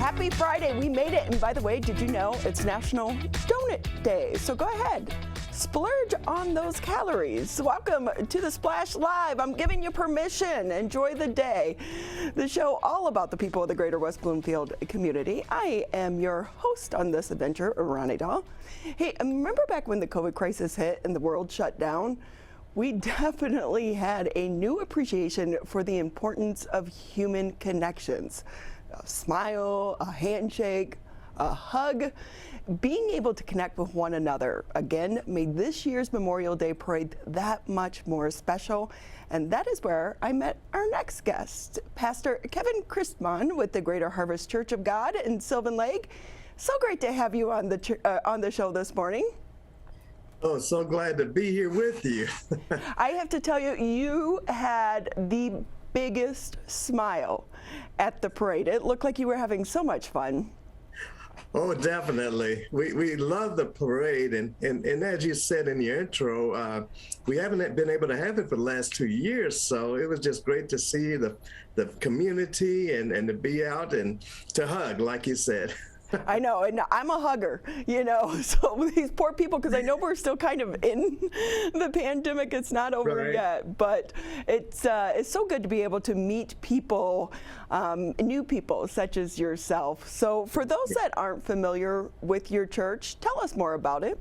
Happy Friday. We made it. And by the way, did you know it's National Donut Day? So go ahead, splurge on those calories. Welcome to the Splash Live. I'm giving you permission. Enjoy the day. The show all about the people of the Greater West Bloomfield community. I am your host on this adventure, Ronnie Dahl. Hey, remember back when the COVID crisis hit and the world shut down? We definitely had a new appreciation for the importance of human connections. A smile, a handshake, a hug, being able to connect with one another. Again, made this year's Memorial Day Parade that much more special. And that is where I met our next guest, Pastor Kevin Christmon with the Greater Harvest Church of God in Sylvan Lake. So great to have you on the show this morning. Oh, so glad to be here with you. I have to tell you, you had the biggest smile at the parade. It looked like you were having so much fun. Oh, definitely. We love the parade. And as you said in your intro, we haven't been able to have it for the last 2 years. So it was just great to see the community and to be out and to hug, like you said. I know, and I'm a hugger, you know, so these poor people, because I know we're still kind of in the pandemic, it's not over yet, but it's so good to be able to meet people, new people such as yourself. So for those that aren't familiar with your church, tell us more about it.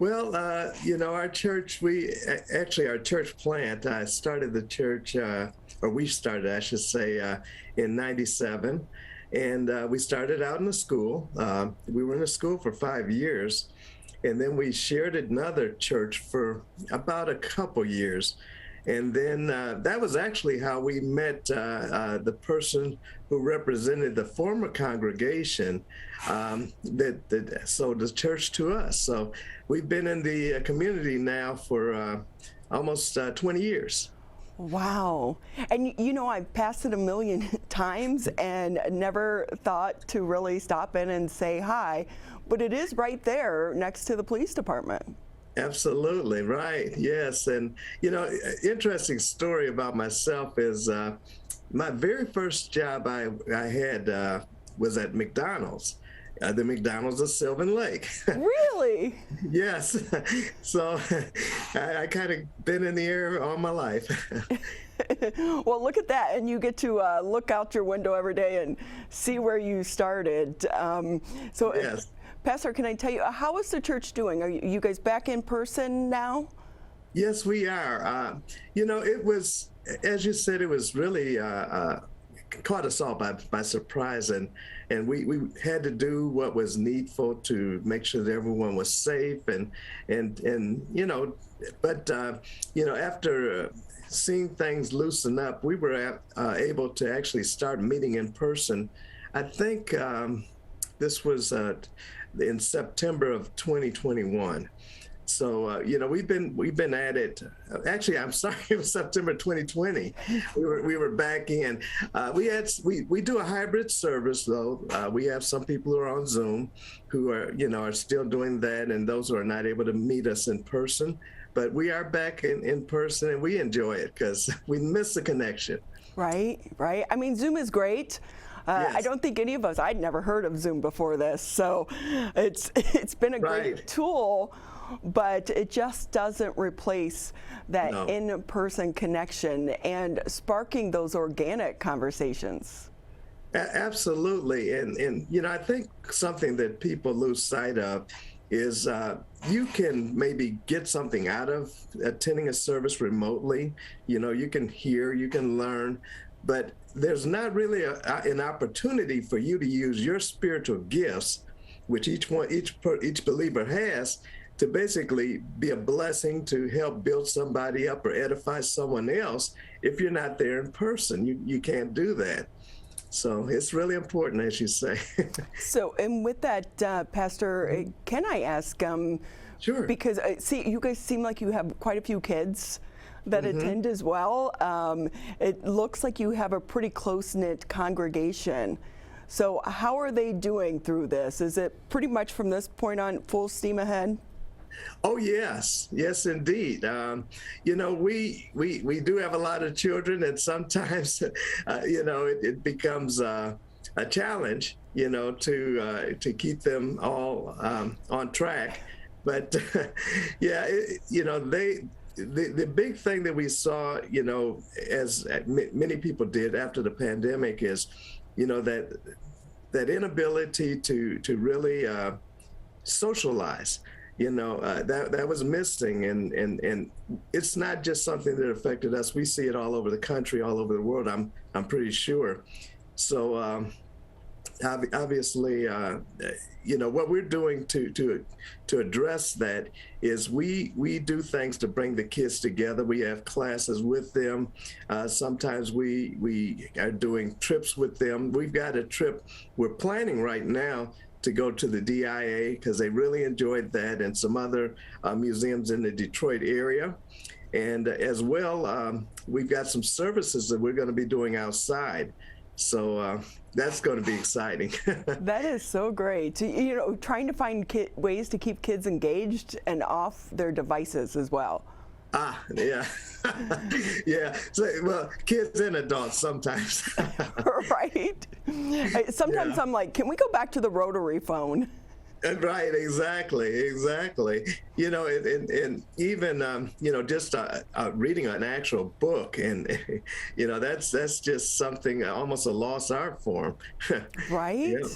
Well, you know, our church, our church plant, I started the church, or we started, I should say, in '97. And we started out in a school. We were in a school for 5 years. And then we shared another church for about a couple years. And then that was actually how we met the person who represented the former congregation that sold the church to us. So we've been in the community now for almost 20 years. Wow. And you know, I've passed it a million times and never thought to really stop in and say hi, but it is right there next to the police department. Absolutely, right. Yes. And, you know, interesting story about myself is my very first job I had was at McDonald's. The McDonald's of Sylvan Lake. Really? Yes. So I kind of been in the air all my life. Well, look at that. And you get to look out your window every day and see where you started. Yes. Pastor, can I tell you, how is the church doing? Are you guys back in person now? Yes, we are. You know, it was, as you said, it was really caught us all by surprise, and we had to do what was needful to make sure that everyone was safe and you know, but you know, after seeing things loosen up, we were able to actually start meeting in person. I think this was in September of 2021. So, you know, we've been at it. Actually, I'm sorry, it was September 2020. We were back in. We do a hybrid service, though. We have some people who are on Zoom who are still doing that, and those who are not able to meet us in person. But we are back in person, and we enjoy it because we miss the connection. Right. I mean, Zoom is great. Yes. I don't think any of us, I'd never heard of Zoom before this. So it's been a great tool. But it just doesn't replace that in-person connection and sparking those organic conversations. Absolutely. And you know, I think something that people lose sight of is you can maybe get something out of attending a service remotely. You know, you can hear, you can learn, but there's not really an opportunity for you to use your spiritual gifts, which each believer has, to basically be a blessing to help build somebody up or edify someone else. If you're not there in person, you can't do that. So it's really important, as you say. So, and with that, Pastor, can I ask, Sure. Because see, you guys seem like you have quite a few kids that attend as well. It looks like you have a pretty close-knit congregation. So how are they doing through this? Is it pretty much from this point on full steam ahead? Oh, yes. Yes, indeed. You know, we do have a lot of children, and sometimes, you know, it becomes a challenge, to keep them all on track. But yeah, the big thing that we saw, as many people did after the pandemic is, that inability to really socialize. That was missing, and it's not just something that affected us. We see it all over the country, all over the world. I'm pretty sure. So obviously, what we're doing to address that is we do things to bring the kids together. We have classes with them. Sometimes we are doing trips with them. We've got a trip we're planning right now to go to the DIA because they really enjoyed that, and some other museums in the Detroit area. And as well, we've got some services that we're going to be doing outside. So that's going to be exciting. That is so great. Trying to find ways to keep kids engaged and off their devices as well. Yeah. Yeah. So, well, kids and adults sometimes. Right. Sometimes I'm like, can we go back to the rotary phone? Right, exactly. And even just reading an actual book, and that's just something, almost a lost art form. Right. Yeah.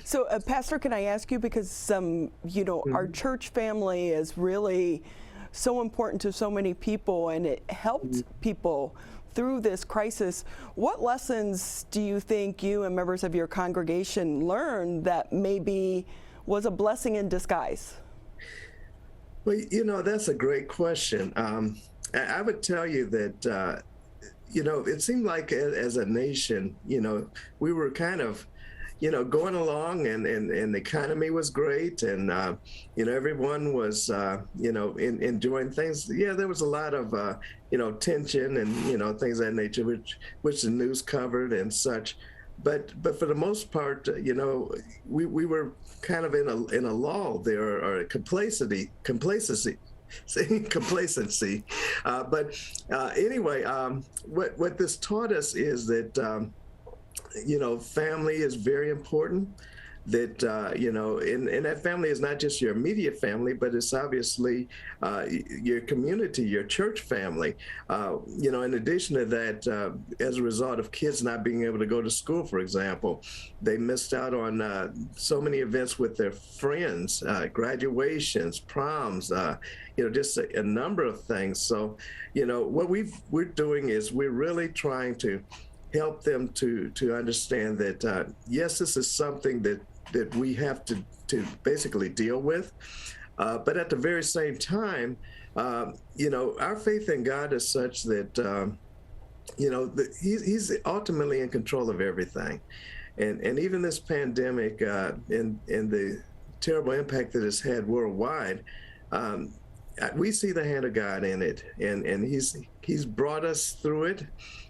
So, Pastor, can I ask you, because our church family is really so important to so many people, and it helped people through this crisis. What lessons do you think you and members of your congregation learned that maybe was a blessing in disguise? Well, that's a great question. I would tell you that, it seemed like as a nation, we were kind of, going along, and the economy was great, and, everyone was, enjoying things. Yeah, there was a lot of, tension and, things of that nature, which the news covered and such. But for the most part, we were kind of in a lull there, or complacency. But anyway, what this taught us is that family is very important. That and that family is not just your immediate family, but it's obviously your community, your church family. In addition to that, as a result of kids not being able to go to school, for example, they missed out on so many events with their friends, graduations, proms, just a number of things. So, what we're doing is we're really trying to help them to understand that yes, this is something that we have to basically deal with, but at the very same time, our faith in God is such that He's ultimately in control of everything, and even this pandemic and the terrible impact that it's had worldwide. We see the hand of God in it, and He's brought us through it.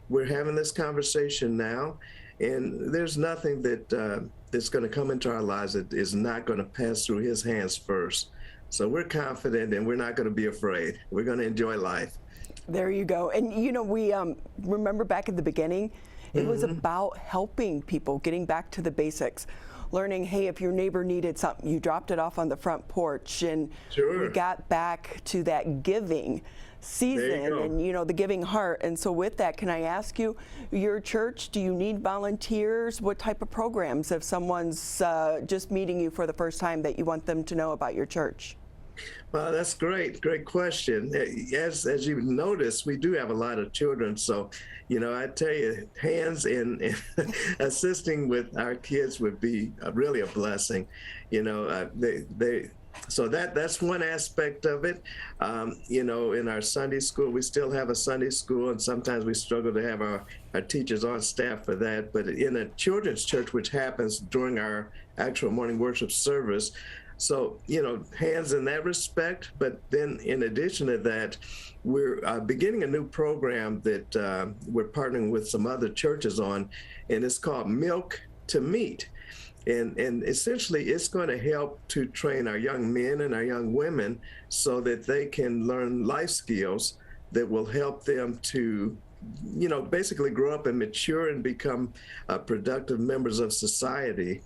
We're having this conversation now, and there's nothing that's going to come into our lives that is not going to pass through His hands first. So we're confident, and we're not going to be afraid. We're going to enjoy life. There you go. And we remember back at the beginning, it was about helping people, getting back to the basics. Learning, hey, if your neighbor needed something, you dropped it off on the front porch, and Sure. We got back to that giving season and the giving heart. And so with that, can I ask you, your church, do you need volunteers? What type of programs, if someone's just meeting you for the first time, that you want them to know about your church? Well, that's great question. As you notice, we do have a lot of children, so I tell you, hands in assisting with our kids would be really a blessing. So that's one aspect of it. In our Sunday school, we still have a Sunday school, and sometimes we struggle to have our teachers on staff for that. But in a children's church, which happens during our actual morning worship service, so, hands in that respect. But then in addition to that, we're beginning a new program that we're partnering with some other churches on, and it's called Milk to Meat. And essentially, it's going to help to train our young men and our young women so that they can learn life skills that will help them to basically grow up and mature and become productive members of society.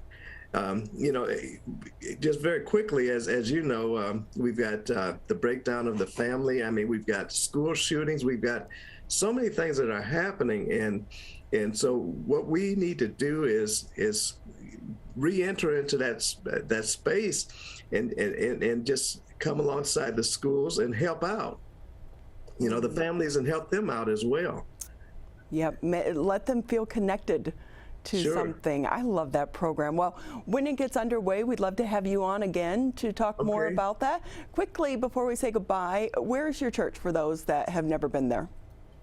Just very quickly, as you know, we've got the breakdown of the family. I mean, we've got school shootings. We've got so many things that are happening, and so what we need to do is re-enter into that space and just come alongside the schools and help out, the families, and help them out as well. Yep, let them feel connected to Sure. something. I love that program. Well, when it gets underway, we'd love to have you on again to talk more Okay. about that. Quickly, before we say goodbye, where is your church for those that have never been there?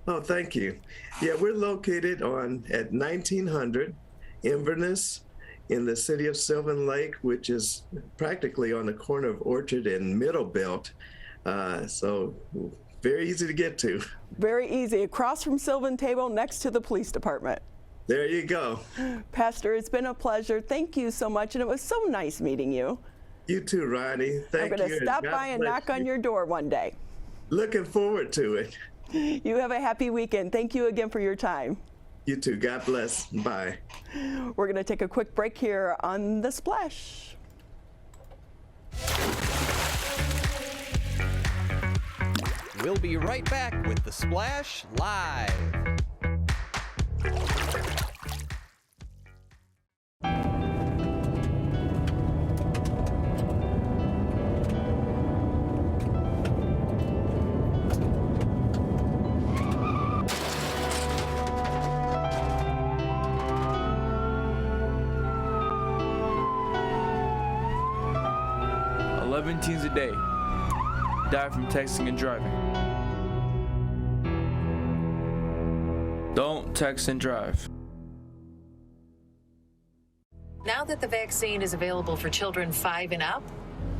Oh, thank you. Yeah, we're located at 1900 Inverness in the city of Sylvan Lake, which is practically on the corner of Orchard and Middle Belt. So very easy to get to. Very easy, across from Sylvan Table, next to the police department. There you go. Pastor, it's been a pleasure. Thank you so much, and it was so nice meeting you. You too, Ronnie. Thank you. I'm going to and stop God by and bless knock you. on your door one day. Looking forward to it. You have a happy weekend. Thank you again for your time. You too. God bless. Bye. We're going to take a quick break here on The Splash. We'll be right back with The Splash Live. Teens a day die from texting and driving. Don't text and drive. Now that the vaccine is available for children 5 and up,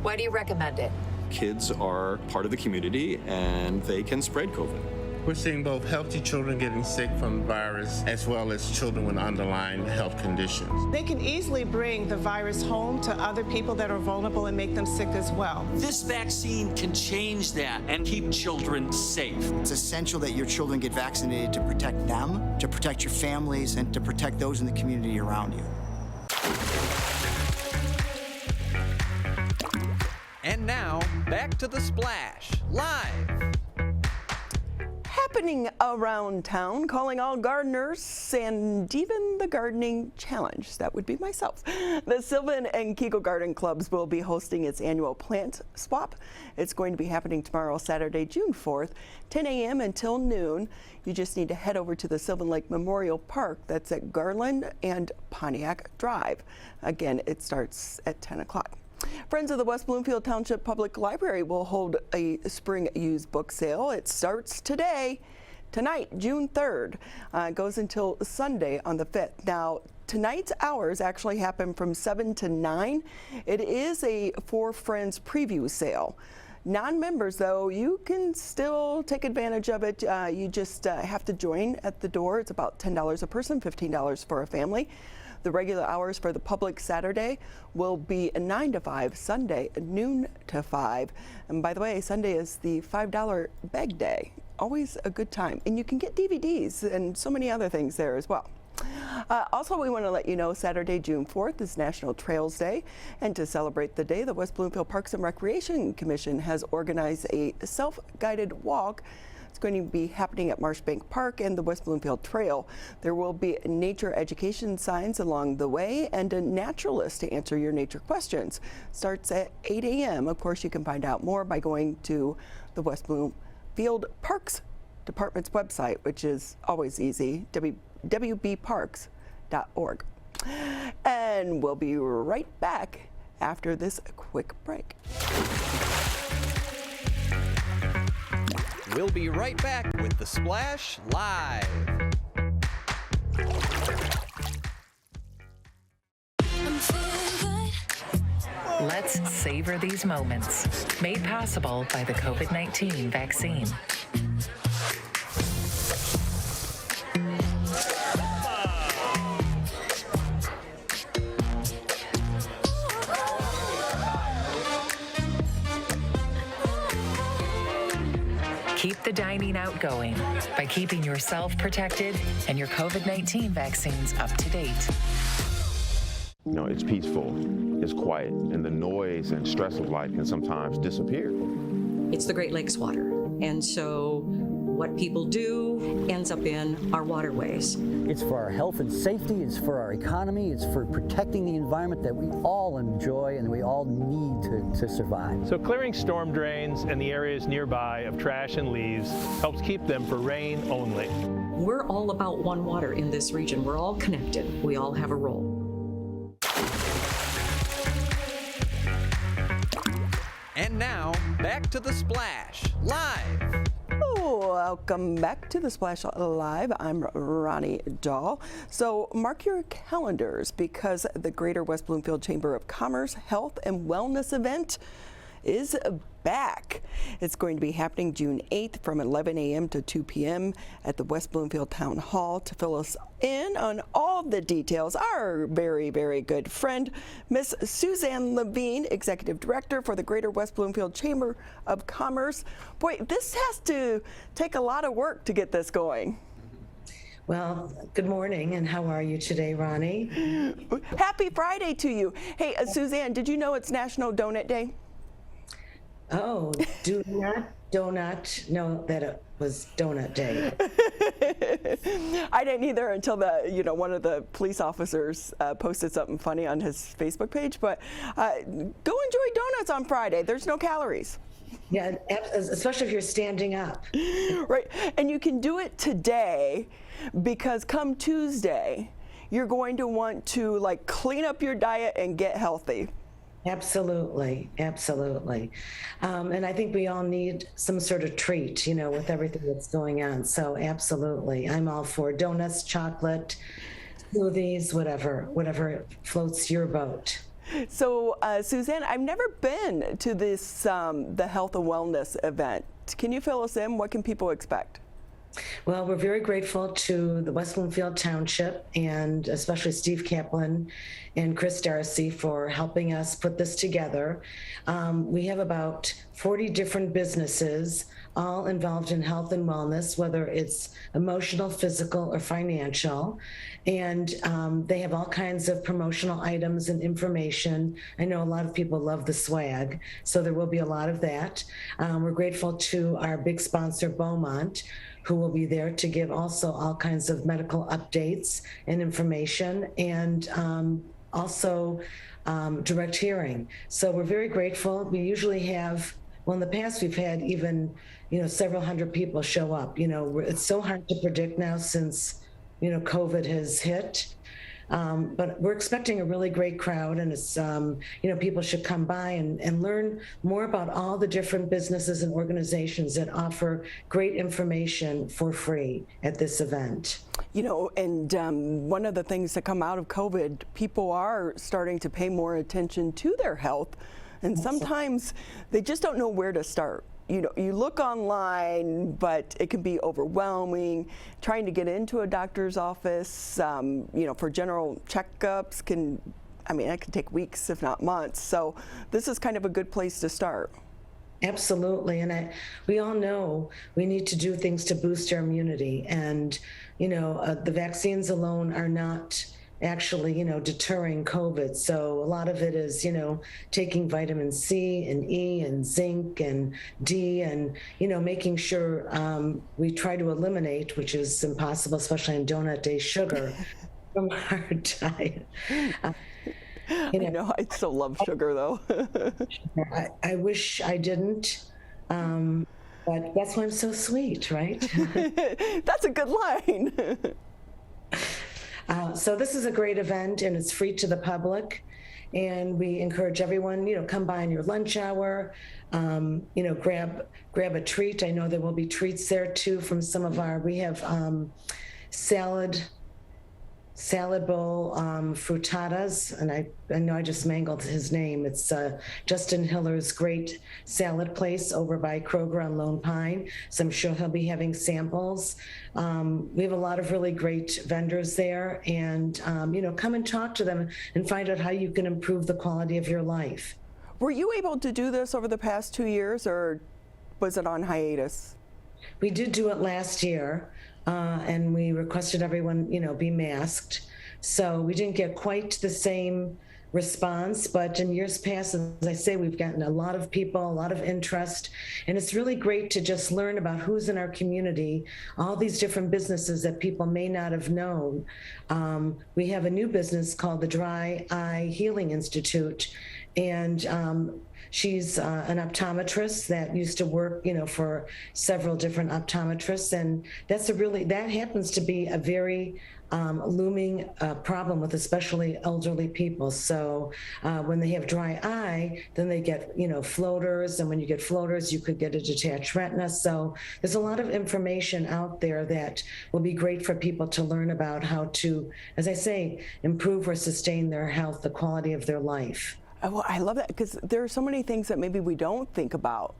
why do you recommend it? Kids are part of the community and they can spread COVID. We're seeing both healthy children getting sick from the virus as well as children with underlying health conditions. They can easily bring the virus home to other people that are vulnerable and make them sick as well. This vaccine can change that and keep children safe. It's essential that your children get vaccinated to protect them, to protect your families, and to protect those in the community around you. And now, back to The Splash Live. Happening around town, calling all gardeners and even the gardening challenge. That would be myself. The Sylvan and Kegel Garden Clubs will be hosting its annual plant swap. It's going to be happening tomorrow, Saturday, June 4th, 10 a.m. until noon. You just need to head over to the Sylvan Lake Memorial Park. That's at Garland and Pontiac Drive. Again, it starts at 10 o'clock. Friends of the West Bloomfield Township Public Library will hold a spring used book sale. It starts tonight, June 3rd. It goes until Sunday on the 5th. Now, tonight's hours actually happen from 7 to 9. It is a For Friends preview sale. Non-members, though, you can still take advantage of it. You just have to join at the door. It's about $10 a person, $15 for a family. The regular hours for the public Saturday will be 9 to 5, Sunday noon to 5. And by the way, Sunday is the $5 bag day. Always a good time. And you can get DVDs and so many other things there as well. Also, we want to let you know Saturday, June 4th is National Trails Day. And to celebrate the day, the West Bloomfield Parks and Recreation Commission has organized a self-guided walk. It's going to be happening at Marshbank Park and the West Bloomfield Trail. There will be nature education signs along the way and a naturalist to answer your nature questions. Starts at 8 a.m. Of course, you can find out more by going to the West Bloomfield Parks Department's website, which is always easy, wbparks.org. And we'll be right back after this quick break. We'll be right back with The Splash Live. Let's savor these moments. Made possible by the COVID-19 vaccine. Keep the dining out going by keeping yourself protected and your COVID-19 vaccines up to date. You know, it's peaceful, it's quiet, and the noise and stress of life can sometimes disappear. It's the Great Lakes water, and so what people do ends up in our waterways. It's for our health and safety, it's for our economy, it's for protecting the environment that we all enjoy and we all need to survive. So clearing storm drains and the areas nearby of trash and leaves helps keep them for rain only. We're all about one water in this region. We're all connected. We all have a role. And now, back to the Splash Live. Welcome back to the Splash Live. I'm Ronnie Dahl. So mark your calendars because the Greater West Bloomfield Chamber of Commerce Health and Wellness event is back. It's going to be happening June 8th from 11 a.m. to 2 p.m. at the West Bloomfield Town Hall. To fill us in on all the details, our very, very good friend, Miss Suzanne Levine, Executive Director for the Greater West Bloomfield Chamber of Commerce. Boy, this has to take a lot of work to get this going. Well, good morning, and how are you today, Ronnie? Happy Friday to you. Hey, Suzanne, did you know it's National Donut Day? Oh, do not donut know that it was Donut Day. I didn't either until one of the police officers posted something funny on his Facebook page. But go enjoy donuts on Friday. There's no calories. Yeah, especially if you're standing up. Right, and you can do it today because come Tuesday, you're going to want to clean up your diet and get healthy. Absolutely, absolutely. And I think we all need some sort of treat, with everything that's going on. So absolutely, I'm all for donuts, chocolate, smoothies, whatever floats your boat. So Suzanne, I've never been to this, the health and wellness event. Can you fill us in? What can people expect? Well, we're very grateful to the West Bloomfield Township and especially Steve Kaplan and Chris Darcy for helping us put this together. We have about 40 different businesses all involved in health and wellness, whether it's emotional, physical, or financial. And they have all kinds of promotional items and information. I know a lot of people love the swag, so there will be a lot of that. We're grateful to our big sponsor, Beaumont, who will be there to give also all kinds of medical updates and information, and also direct hearing. So we're very grateful. We usually have, well, in the past we've had even, several hundred people show up. It's so hard to predict now since, COVID has hit. But we're expecting a really great crowd, and it's, people should come by and learn more about all the different businesses and organizations that offer great information for free at this event. And one of the things that come out of COVID, people are starting to pay more attention to their health, and sometimes they just don't know where to start. You look online, but it can be overwhelming. Trying to get into a doctor's office, for general checkups that can take weeks, if not months. So this is kind of a good place to start. Absolutely, and we all know we need to do things to boost our immunity, and the vaccines alone are not actually, deterring COVID. So a lot of it is, taking vitamin C and E and zinc and D and, making sure we try to eliminate, which is impossible, especially on Donut Day, sugar from our diet. I still love sugar, though. I wish I didn't. But that's why I'm so sweet, right? That's a good line. So this is a great event, and it's free to the public. And we encourage everyone, come by in your lunch hour, grab a treat. I know there will be treats there too from some of we have salad bowl frittatas, and I know I just mangled his name. It's Justin Hiller's great salad place over by Kroger on Lone Pine, so I'm sure he'll be having samples. We have a lot of really great vendors there, and come and talk to them and find out how you can improve the quality of your life. Were you able to do this over the past 2 years, or was it on hiatus? We did do it last year, and we requested everyone, be masked. So we didn't get quite the same response, but in years past, as I say, we've gotten a lot of people, a lot of interest, and it's really great to just learn about who's in our community, all these different businesses that people may not have known. We have a new business called the Dry Eye Healing Institute, and she's an optometrist that used to work, for several different optometrists, and that happens to be a very looming problem with especially elderly people. So when they have dry eye, then they get, floaters, and when you get floaters, you could get a detached retina. So there's a lot of information out there that will be great for people to learn about how to, as I say, improve or sustain their health, the quality of their life. Well, I love that, because there are so many things that maybe we don't think about.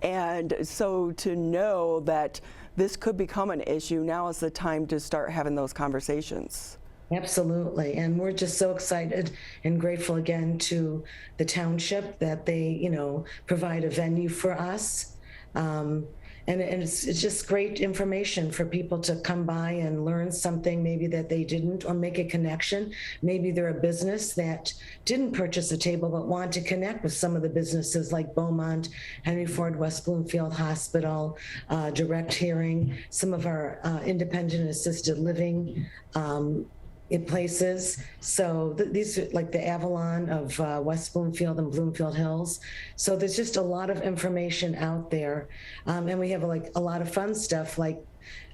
And so to know that this could become an issue, now is the time to start having those conversations. Absolutely. And we're just so excited and grateful again to the township that they, provide a venue for us. And it's just great information for people to come by and learn something maybe that they didn't, or make a connection. Maybe they're a business that didn't purchase a table but want to connect with some of the businesses like Beaumont, Henry Ford, West Bloomfield Hospital, Direct Hearing, some of our independent assisted living in places. So these are like the Avalon of West Bloomfield and Bloomfield Hills. So there's just a lot of information out there. And we have a lot of fun stuff like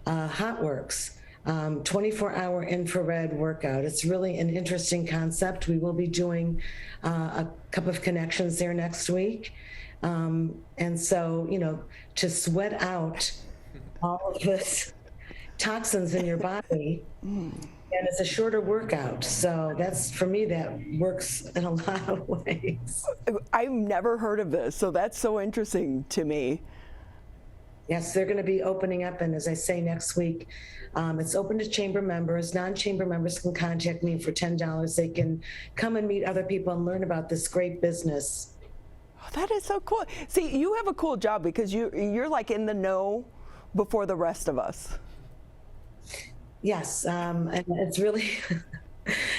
Hot Works, 24-hour infrared workout. It's really an interesting concept. We will be doing a Cup of Connections there next week. And so, to sweat out all of this toxins in your body, and it's a shorter workout. So that's, for me, that works in a lot of ways. I've never heard of this, so that's so interesting to me. Yes, they're going to be opening up, and as I say, next week, it's open to chamber members. Non-chamber members can contact me for $10. They can come and meet other people and learn about this great business. Oh, that is so cool. See, you have a cool job because you're like in the know before the rest of us. Yes, and it's really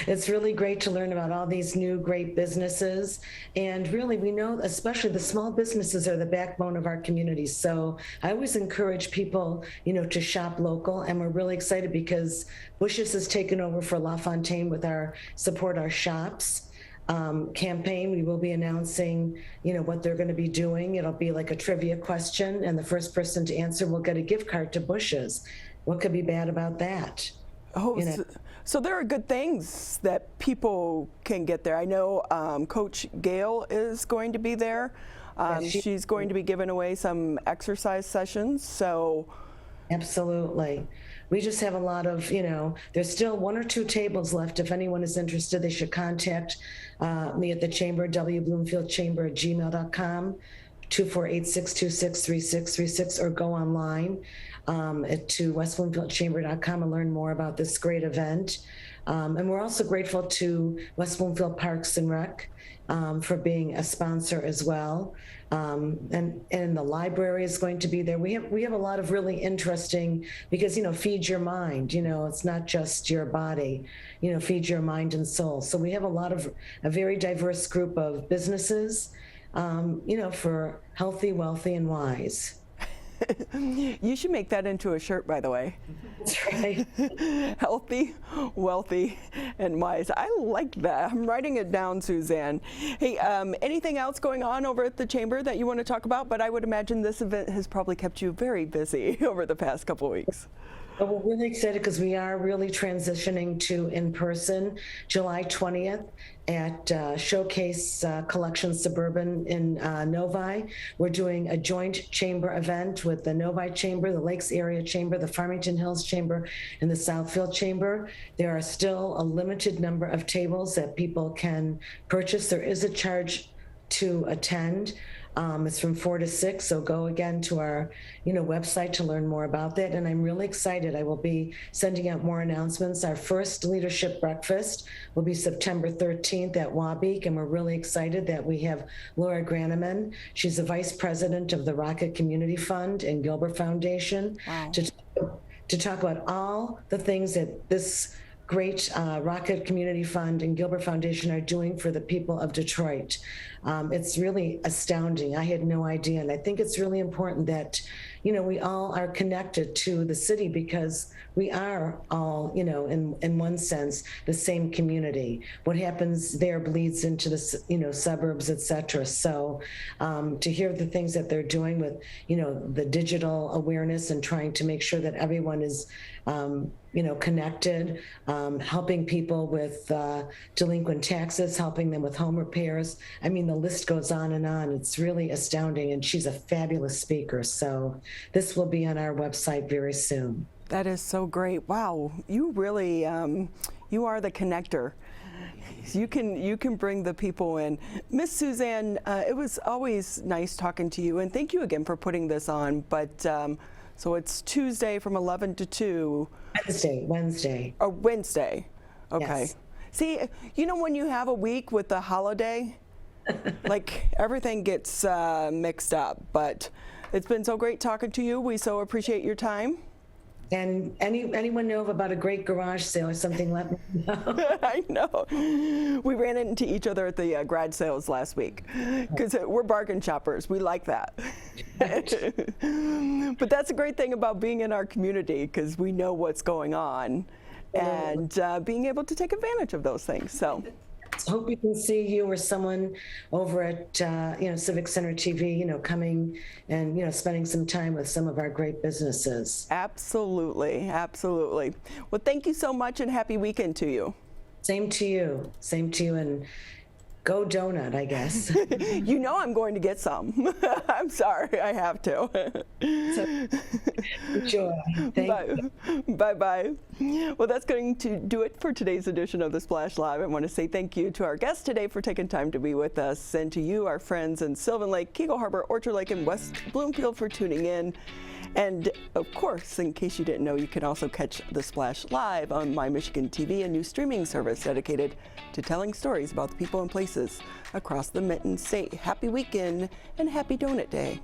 it's really great to learn about all these new great businesses. And really, we know, especially the small businesses are the backbone of our communities. So I always encourage people, to shop local. And we're really excited because Bush's has taken over for LaFontaine with our Support Our Shops campaign. We will be announcing, what they're going to be doing. It'll be like a trivia question, and the first person to answer will get a gift card to Bush's. What could be bad about that? Oh, so there are good things that people can get there. I know Coach Gail is going to be there. She's going to be giving away some exercise sessions. So, absolutely. We just have a lot of, there's still 1 or 2 tables left. If anyone is interested, they should contact me at the Chamber, wbloomfieldchamber@gmail.com, 248-626-3636, or go online to westbloomfieldchamber.com and learn more about this great event. And we're also grateful to West Bloomfield Parks and Rec for being a sponsor as well. And the library is going to be there. We have a lot of really interesting, because, feed your mind, it's not just your body, feed your mind and soul. So we have a very diverse group of businesses, for healthy, wealthy, and wise. You should make that into a shirt, by the way. That's right. Healthy, wealthy, and wise. I like that. I'm writing it down, Suzanne. Hey, anything else going on over at the Chamber that you want to talk about? But I would imagine this event has probably kept you very busy over the past couple of weeks. Well, we're really excited because we are really transitioning to in-person July 20th at Showcase Collections Suburban in Novi. We're doing a joint chamber event with the Novi Chamber, the Lakes Area Chamber, the Farmington Hills Chamber, and the Southfield Chamber. There are still a limited number of tables that people can purchase. There is a charge to attend. It's from 4 to 6, so go again to our website to learn more about that. And I'm really excited. I will be sending out more announcements. Our first leadership breakfast will be September 13th at Wabeek, and we're really excited that we have Laura Graneman. She's the vice president of the Rocket Community Fund and Gilbert Foundation. Wow. To talk about all the things that this great Rocket Community Fund and Gilbert Foundation are doing for the people of Detroit. It's really astounding. I had no idea. And I think it's really important that, we all are connected to the city because we are all, in one sense, the same community. What happens there bleeds into the, suburbs, et cetera. So to hear the things that they're doing with, the digital awareness and trying to make sure that everyone is, connected, helping people with delinquent taxes, helping them with home repairs. I mean, the list goes on and on. It's really astounding, and she's a fabulous speaker. So this will be on our website very soon. That is so great. Wow, you really, you are the connector. You can bring the people in. Miss Suzanne, it was always nice talking to you, and thank you again for putting this on. But so it's Tuesday from 11 to 2. Wednesday. Oh, Wednesday. Okay. Yes. See, when you have a week with the holiday, like everything gets mixed up. But it's been so great talking to you. We so appreciate your time. And anyone know about a great garage sale or something, let me know. I know. We ran into each other at the garage sales last week because we're bargain shoppers. We like that. But that's a great thing about being in our community because we know what's going on and being able to take advantage of those things. So. Hope we can see you or someone over at Civic Center TV, coming and spending some time with some of our great businesses. Absolutely, absolutely. Well, thank you so much, and happy weekend to you. Same to you, and go donut, I guess. I'm going to get some. I'm sorry, I have to. Enjoy. Bye-bye. Well, that's going to do it for today's edition of The Splash Live. I want to say thank you to our guests today for taking time to be with us, and to you, our friends in Sylvan Lake, Kegel Harbor, Orchard Lake, and West Bloomfield for tuning in. And of course, in case you didn't know, you can also catch The Splash live on My Michigan TV, a new streaming service dedicated to telling stories about the people and places across the Mitten State. Happy weekend and happy Donut Day.